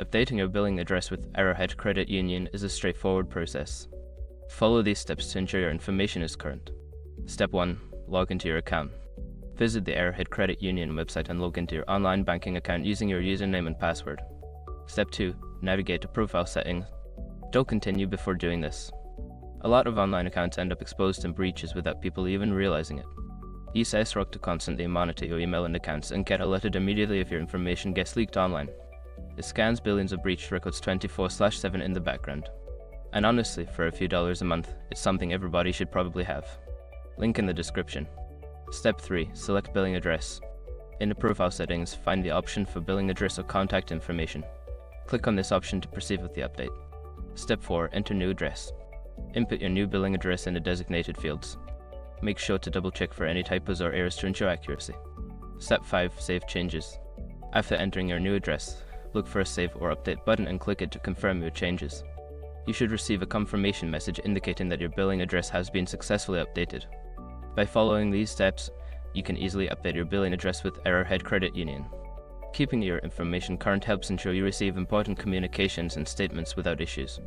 Updating your billing address with Arrowhead Credit Union is a straightforward process. Follow these steps to ensure your information is current. Step 1. Log into your account. Visit the Arrowhead Credit Union website and log into your online banking account using your username and password. Step 2. Navigate to Profile Settings. Don't continue before doing this. A lot of online accounts end up exposed to breaches without people even realizing it. Use SROC to constantly monitor your email and accounts and get alerted immediately if your information gets leaked online. It scans billions of breach records 24/7 in the background. And honestly, for a few dollars a month, it's something everybody should probably have. Link in the description. Step 3. Select billing address. In the profile settings, find the option for billing address or contact information. Click on this option to proceed with the update. Step 4. Enter new address. Input your new billing address in the designated fields. Make sure to double check for any typos or errors to ensure accuracy. Step 5. Save changes. After entering your new address, look for a Save or Update button and click it to confirm your changes. You should receive a confirmation message indicating that your billing address has been successfully updated. By following these steps, you can easily update your billing address with Arrowhead Credit Union. Keeping your information current helps ensure you receive important communications and statements without issues.